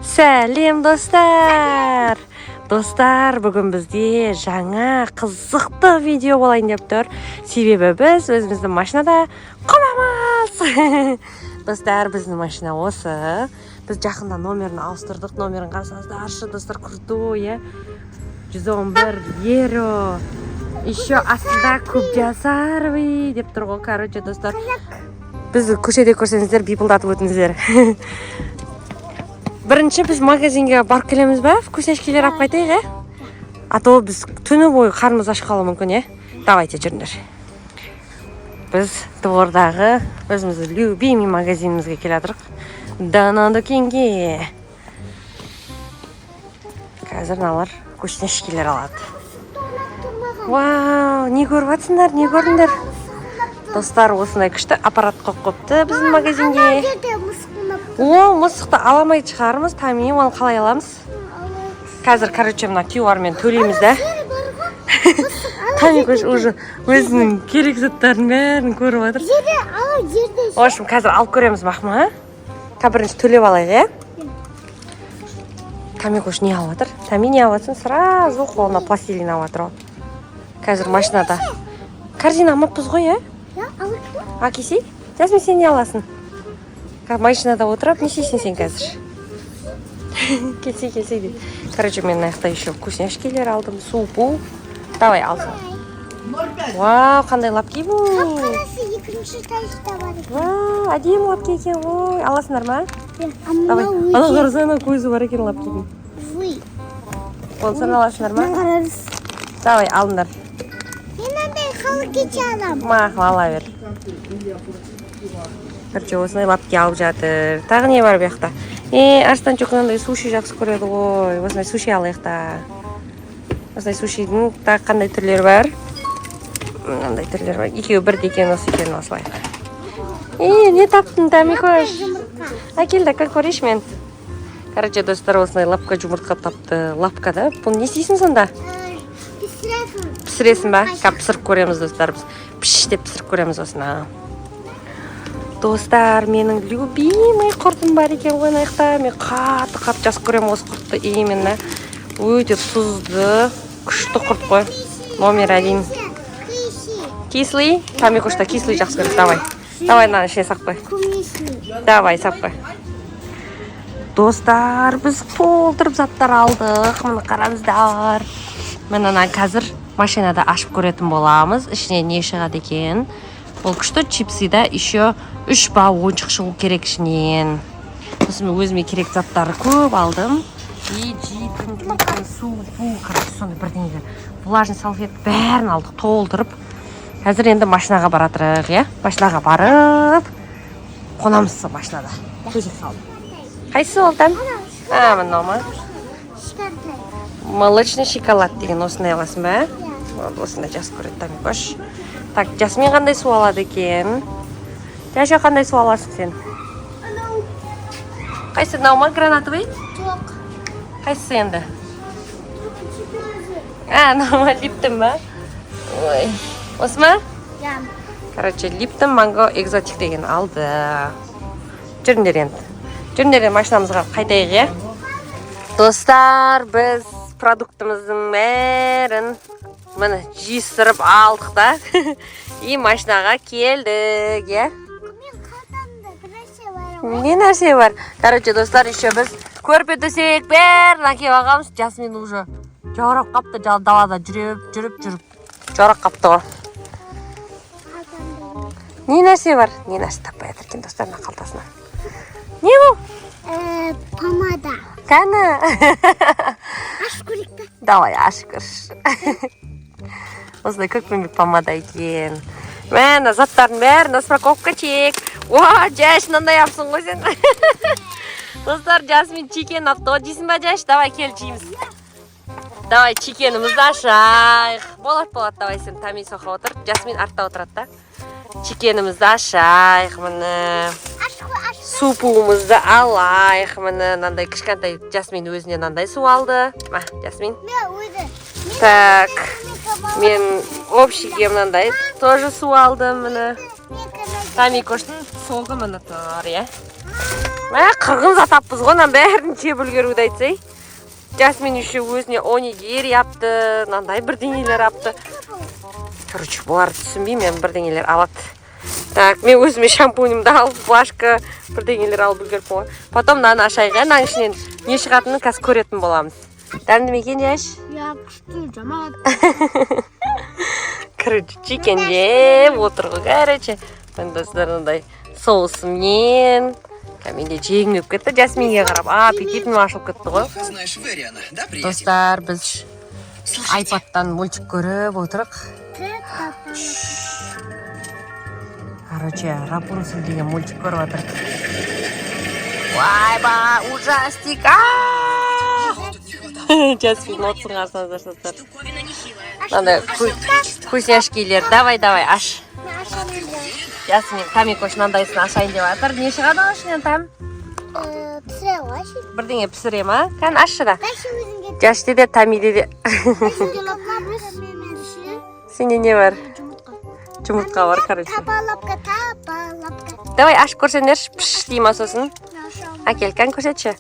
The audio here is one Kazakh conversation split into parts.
Сәлем достар! Достар, бүгін бізде жаңа қызықты видео болайын деп тұр. Себебі біз өзіміздің машинада қонамыз. Достар, біздің машина осы. Біз жақында номерін ауыстырдық. Номерін қарасаңыздаршы, достар, крутой, 111 евро. Еще астында Кубжасарви деп тұр ғой. Короче, достар, біз көшеде көрсеңіздер, бипылдатып өтіңіздер. Бірінші біз магазинге барып келеміз бе? Вкусняшкилер алып қайтайық, а то біз түні бойы қарнымыз ашып қалуы мүмкін, Давайте жүріңдер. Біз двордағы өзіміздің любимый магазинімізге келе жатырмық. Данадокинге. Қазір мыналар вкусняшкилер алады. Вау, не көріп жатсыңдар, не көрдіңдер? Достар, осындай күшті аппарат қойып қойыпты біздің магазинге. О, мысықты аламай шығарымыз, Тами, оны қалай аламыз? Қазір, короче, мына QR-мен төлейміз, да? Тами көш уже өзінің керек заттарын бәрін көріп жатыр. В общем, қазір алып көреміз, Махма. Бірінші төлеп алайық, Тами көш не алып жатыр? Тами не алып жатсың? Сразу қолына пластилин алып жатыр. Қазір машинада. Корзина алмаппыз ғой, А, кесей? Жасмин, сен не аласың? Машинада отырып, не істейсің сен қазір? Келсей дейді. Короче, мен аяқта еще вкусняшкилер алдым, супу. Давай, алсын. Вау, қандай лапки бұл? Екінші тарихта бар. Вау, әдемі лапки екен ғой. Аласыңдар ма? Давай, ана қарасана көзі бар екен лапкидің. Оны аласыңдар ма? Давай, алыңдар. Мен андай халық кече алам. Мақыл, ала бер. Короче, осындай лапки алып жатыр. Тағы не бар бұяқта? Арыстанчук мынандай суши жақсы көреді ғой. Осындай суши алайық та. Осындай сушидің тағы қандай түрлері бар? Мынандай түрлері бар. Екеуі бірдей екен, осы екенін осылайық. Не таптың, Тами көш? Әкелді, как көреш мен? Короче, достар, осындай лапка жұмыртқа тапты. Лапка да? Бұны не істейсің сонда? Пісіресің ба? Пісіріп көреміз, достар. Піш деп пісіріп көреміз осына. Достар, менің любимый құртым бар екен ғой аяқта. Мен қатты жақсы көремін осы құртты. Именно өте тұзды, күшті құрт қой. Номер 1. Кислый? Тами көшті кислый жақсы көреді. Давай. Давай, мынаны ішіне сақ қой. Давай, сақ қой. Достар, біз толтырып заттар алдық. Мұны қараңыздар. Мен ана қазір машинада ашып көретін боламыз. Ішіне не шығады екен? Ол күшті чипсида еще 3 ба ойыншық шығу керек ішінен. Өзіме керек заттары көп алдым. Жейтін, супу, сондай бірдеңелер. Влажный салфет бәрін алдық, толтырып. Қазір енді машинаға баратырық, Машинаға барып, қонамыз машинада. Көзек салды. Қайсы ол там? Мынау ма? Молочный шоколад деген осындай аласың ба? Осындай жақсы көреді, Тами көш. Так, Жасмин қандай су алады екен? Жаша қандай су аласың сен? Қайсы, мынау ма, гранатовый? Жоқ. Қайсы енді? Мынау ма, липтон ба? Ой, осы ма? Короче, липтон манго экзотик деген алды. Жүріңдер енді. Жүріңдер енді машинамызға қайтайық, Достар, біз продуктымыздың бәрін міне жиыстырып алдық та. И машинаға келдік, Мен қалтамда бірнәрсе бар. Не нәрсе бар? Короче, достар, еще біз көрпе төсек бәрін әкеп алғанбыз. Жасмин уже жарап қапты, далада жүріп. Жарап қапты ғой. Не нәрсе бар? Не нәрсе таппай жатыр екен, достар, мына қалтасына. Не бұл? Помада. Қана. Ашып көрейік пе? Давай, ашып көрші. Осындай көкпеңбек помада екен. Мен заттардың бәрін распаковка чек. Жаш, мынандай апсың ғой сен. Достар, Жасмин чикен апты. Дейсің ба, Жаш? Давай, кел жейміз. Давай, чикенімізді ашайық. Болады, давай сен Тами соқа отыр. Жасмин артта отырады да. Чикенімізді ашайық, міне. Супуымызды алайық, міне. Нандай кішкентай Жасмин өзіне нандай су алды. Жасмин. Так, мен общийге мынандай тоже су алдым, міне. Тами көштің соғы міне тұр, Қырғын затаппыз ғой, бәрін жеп үлгеруді айтсай. Жасмин үші өзіне онигир yapты, мынандай бірдеңелер yapты. Короче, бұларды түсінбеймін, мен бірдеңелер алады. Так, мен өзіме шампунімді алып, флашка бірдеңелер алып үлгеріп қойған. Потом мынаны ашайық, мынаның ішінен не шығатынын қазір көретін боламыз. Дәмді ме екен, Жаш? Я күшті жаман. Короче, чикен жеп отыр ғой, короче. Достар, мындай соусымен. Менде жегім өп кетті, Жасминге қарап. Аппетитім ашылып кетті ғой. Достар, біз айпадтан мультик көріп отырық. Короче, Рапунцель деген мультик көріп отырық. Вайба, ужастик! Жасмин отсын қарсына достар. Мынандай вкусняшкилер. Давай, аш. Жасмин, тамикош мынандайсын ашайын деп жатыр. Не шығады ол ішінен там? Пісіре ғой. Бірдеңе пісіре ма? Кән ашшы да. Жаш деде, Тами деде. Сенде не бар? Жұмыртқа бар, короче. Тапалапқа. Давай аш көрсеңдерші, піш дейма сосын. Әкел, кән көрсетші.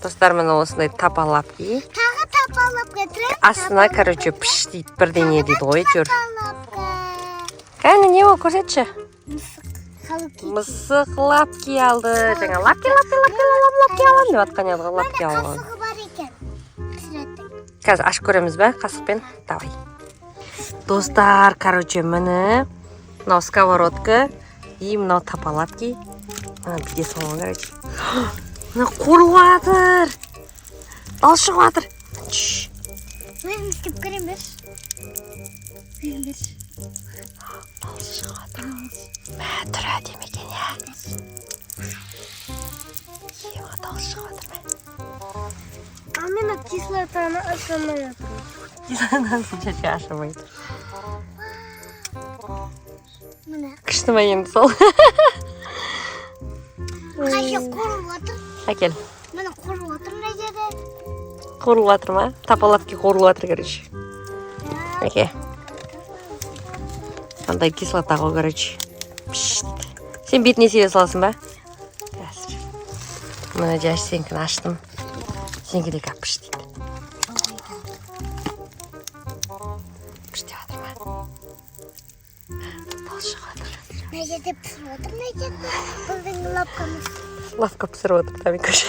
Достар, міне осындай тапалапки. Тағы тапалапқа. Астына, короче, піш дейді, бірдеңе дейді ғой, жүр. Кәні не ол көрсетші? Мысық лапки алды. Жаңа лапки алған деп атқан еді ғой, лапки алған. Қасығы бар екен. Қазір аш көреміз бе қасықпен? Давай. Достар, короче, міне мынау сковородка и мынау тапалапки. Биде солған, короче. Мына қорып атыр. Дал шығып атыр. Мен істеп көрем беш. Дал шығып атыр. Мә, тұр әдем екен, я. Ема дал шығып атыр мә. А мен кислотаны ашамай атыр. Кислотаны шеше ашамайды. Міне. Күшті ма енді сол? Қайшы қорып атыр. Әкел. Міне қорып атыр мына жерде. Қорып атыр ма? Тапалапки қорып атыр, короче. Әке. Андай кислота ғой, короче. Сен бетіне себе саласың ба? Қазір. Мына Жаш сенкін аштым. Сенкі де кап піш дейді. Піш деп атыр ма? Дал шығып атыр. Мына жерде пісіп отыр, мына жерде. Біздің лапқамыз. Лавка пісіріп отыр, тамикош.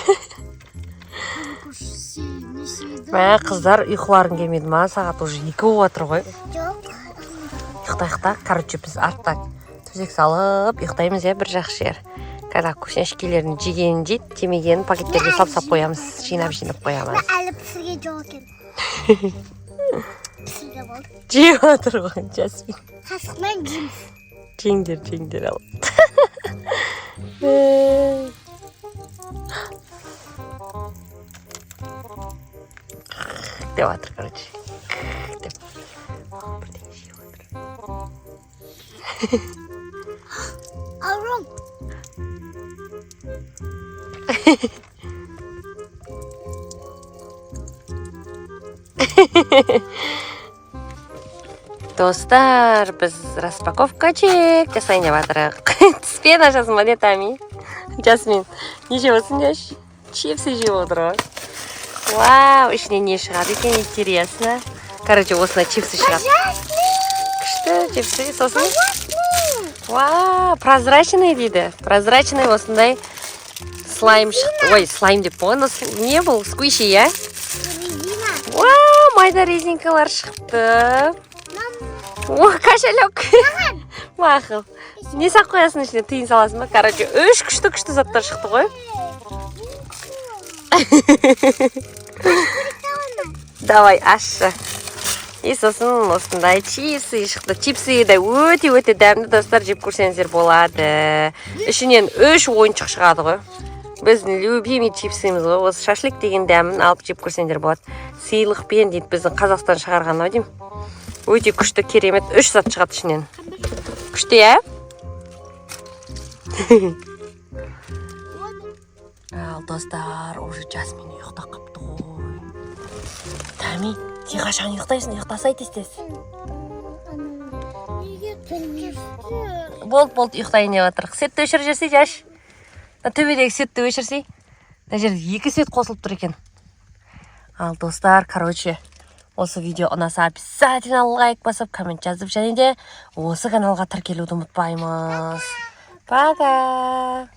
Тамикош, не сүйді? Мә, қыздар ұйқыларың келмеді ма? Сағат уже 2 болып отыр ғой. Жоқ. Ұйықта, короче, біз артта төсек салып, ұйықтаймыз, бір жақсы жер. Қазір вкусняшкилерін жегенін жейді, темегенін пакеттерге сап қоямыз, жинап қоямыз. Әлі пісірге жоқ екен. Пісірге болды. Жеп отыр ғой, Жасмин. Қасықмен жейміз. Жеңдер ал. Деп отыр, короче. Бірдеңе жеп отыр. Аурум. Достар, біз распаковка чек жасайын деп жатырық. Түспен ашасың ба, не Тами? Жасмин, не жеп отырсың, Жаш? Чипсы жеп отыр ғой. Вау, ішінен не шығады екен, интересно. Короче, осына чипсы шығады. Күшті чипсы, сосын. Вау, прозрачный дейді. Прозрачный осындай слайм шықты. Ой, слайм деп қойған. Не бұл? Сквиши, я? Вау, майда резинкалар шықты. О, кошелек. Мақыл. Не сақ қоясың ішіне, тиын саласың ба? Короче, 3 күшті заттар шықты ғой. Давай, ашшы. И сосын осындай чипсы шықты. Чипсы де өте дәмді, достар, жеп көрсеңіздер болады. Ішінен 3 ойыншық шығады ғой. Біздің любимый чипсымыз ғой. Осы шашлик деген дәмін алып жеп көрсеңіздер болады. Сыйлықпен дейді, біздің Қазақстан шығарған ау деймін. Өте күшті, керемет, 3 зат шығады ішінен. Күшті, я? Ал, достар, уже Жасмин ұйықта қапты ғой. Тами, сен қашан ұйықтайсың? Ұйықтасай тез. Болды, ұйықтайын деп жатырық. Сетті өшір жүрсе, Жаш. төбедегі светті өшірсей. Мына жерде 2 свет қосылып тұр екен. Ал достар, короче, осы видео ұнаса обязательно лайк басып, коммент жазып, және де осы каналға тіркелуді ұмытпаймыз. Пока!